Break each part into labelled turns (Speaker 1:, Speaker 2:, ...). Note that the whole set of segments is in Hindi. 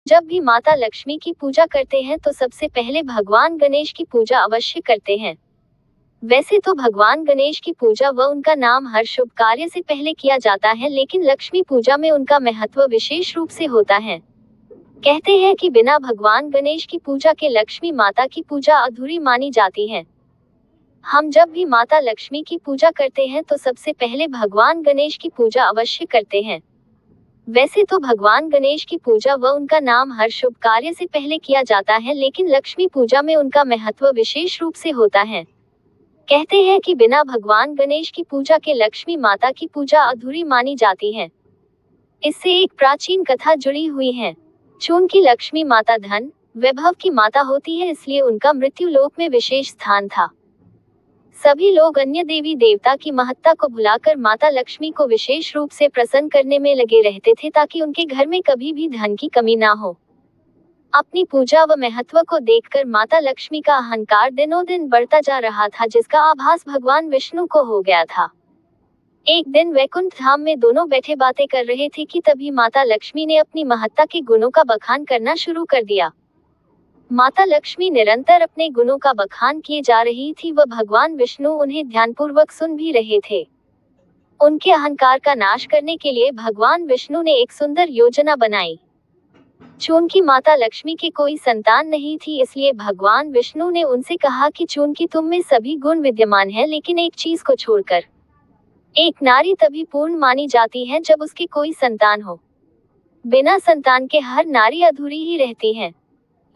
Speaker 1: जब भी माता लक्ष्मी की पूजा करते हैं तो सबसे पहले भगवान गणेश की पूजा अवश्य करते हैं। वैसे तो भगवान गणेश की पूजा व उनका नाम हर शुभ कार्य से पहले किया जाता है, लेकिन लक्ष्मी पूजा में उनका महत्व विशेष रूप से होता है। कहते हैं कि बिना भगवान गणेश की पूजा के लक्ष्मी माता की पूजा अधूरी मानी जाती है। हम जब भी माता लक्ष्मी की पूजा करते हैं तो सबसे पहले भगवान गणेश की पूजा अवश्य करते हैं। वैसे तो भगवान गणेश की पूजा व उनका नाम हर शुभ कार्य से पहले किया जाता है, लेकिन लक्ष्मी पूजा में उनका महत्व विशेष रूप से होता है। कहते हैं कि बिना भगवान गणेश की पूजा के लक्ष्मी माता की पूजा अधूरी मानी जाती है। इससे एक प्राचीन कथा जुड़ी हुई है। चूंकि लक्ष्मी माता धन, वैभव की माता होती है, इसलिए उनका मृत्यु लोक में विशेष स्थान था। सभी लोग अन्य देवी देवता की महत्ता को भुलाकर माता लक्ष्मी को विशेष रूप से प्रसन्न करने में लगे रहते थे, ताकि उनके घर में कभी भी धन की कमी ना हो। अपनी पूजा व महत्व को देखकर माता लक्ष्मी का अहंकार दिनों दिन बढ़ता जा रहा था, जिसका आभास भगवान विष्णु को हो गया था। एक दिन वैकुंठ धाम में दोनों बैठे बातें कर रहे थे कि तभी माता लक्ष्मी ने अपनी महत्ता के गुणों का बखान करना शुरू कर दिया। माता लक्ष्मी निरंतर अपने गुणों का बखान किए जा रही थी व भगवान विष्णु उन्हें ध्यानपूर्वक सुन भी रहे थे। उनके अहंकार का नाश करने के लिए भगवान विष्णु ने एक सुंदर योजना बनाई। चूंकि माता लक्ष्मी की कोई संतान नहीं थी, इसलिए भगवान विष्णु ने उनसे कहा कि चूंकि तुम में सभी गुण विद्यमान है, लेकिन एक चीज को छोड़कर, एक नारी तभी पूर्ण मानी जाती है जब उसकी कोई संतान हो। बिना संतान के हर नारी अधूरी ही रहती है।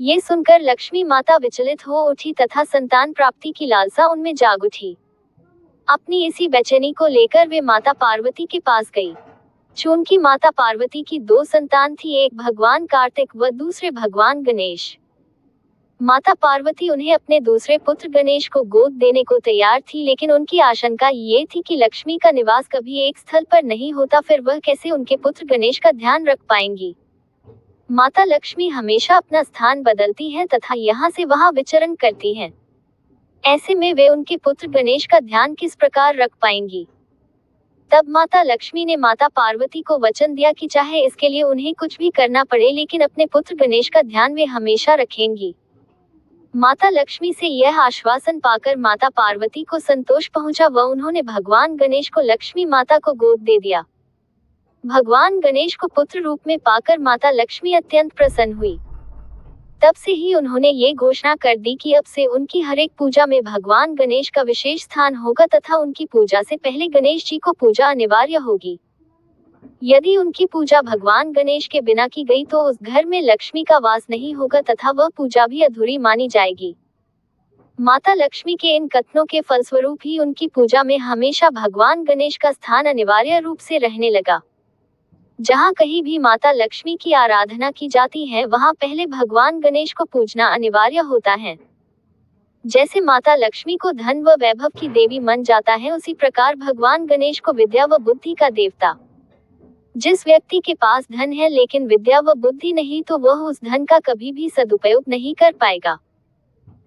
Speaker 1: ये सुनकर लक्ष्मी माता विचलित हो उठी तथा संतान प्राप्ति की लालसा उनमें जाग उठी। अपनी इसी बेचैनी को लेकर वे माता पार्वती के पास गई। चूंकि माता पार्वती की दो संतान थी, एक भगवान कार्तिक व दूसरे भगवान गणेश। माता पार्वती उन्हें अपने दूसरे पुत्र गणेश को गोद देने को तैयार थी, लेकिन उनकी आशंका ये थी कि लक्ष्मी का निवास कभी एक स्थल पर नहीं होता, फिर वह कैसे उनके पुत्र गणेश का ध्यान रख पाएंगी। माता लक्ष्मी हमेशा अपना स्थान बदलती हैं तथा यहाँ से वहाँ विचरण करती हैं। ऐसे में वे उनके पुत्र गणेश का ध्यान किस प्रकार रख पाएंगी। तब माता लक्ष्मी ने माता पार्वती को वचन दिया कि चाहे इसके लिए उन्हें कुछ भी करना पड़े, लेकिन अपने पुत्र गणेश का ध्यान वे हमेशा रखेंगी। माता लक्ष्मी से यह आश्वासन पाकर माता पार्वती को संतोष पहुंचा व उन्होंने भगवान गणेश को लक्ष्मी माता को गोद दे दिया। भगवान गणेश को पुत्र रूप में पाकर माता लक्ष्मी अत्यंत प्रसन्न हुई। तब से ही उन्होंने ये घोषणा कर दी कि अब से उनकी हर एक पूजा में भगवान गणेश का विशेष स्थान होगा तथा उनकी पूजा से पहले गणेश जी को पूजा अनिवार्य होगी। यदि उनकी पूजा भगवान गणेश के बिना की गई तो उस घर में लक्ष्मी का वास नहीं होगा तथा वह पूजा भी अधूरी मानी जाएगी। माता लक्ष्मी के इन कथनों के फलस्वरूप ही उनकी पूजा में हमेशा भगवान गणेश का स्थान अनिवार्य रूप से रहने लगा। जहाँ कहीं भी माता लक्ष्मी की आराधना की जाती है, वहाँ पहले भगवान गणेश को पूजना अनिवार्य होता है। जैसे माता लक्ष्मी को धन व वैभव की देवी मन जाता है, उसी प्रकार भगवान गणेश को विद्या व बुद्धि का देवता। जिस व्यक्ति के पास धन है लेकिन विद्या व बुद्धि नहीं, तो वह उस धन का कभी भी सदुपयोग नहीं कर पाएगा।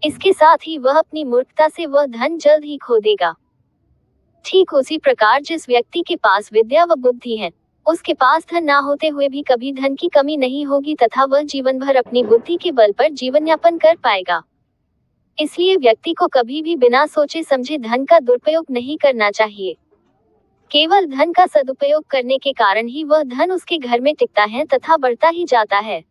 Speaker 1: इसके साथ ही वह अपनी मूर्खता से वह धन जल्द ही खो देगा। ठीक उसी प्रकार जिस व्यक्ति के पास विद्या व बुद्धि है, उसके पास धन ना होते हुए भी कभी धन की कमी नहीं होगी तथा वह जीवन भर अपनी बुद्धि के बल पर जीवन यापन कर पाएगा। इसलिए व्यक्ति को कभी भी बिना सोचे समझे धन का दुरुपयोग नहीं करना चाहिए। केवल धन का सदुपयोग करने के कारण ही वह धन उसके घर में टिकता है तथा बढ़ता ही जाता है।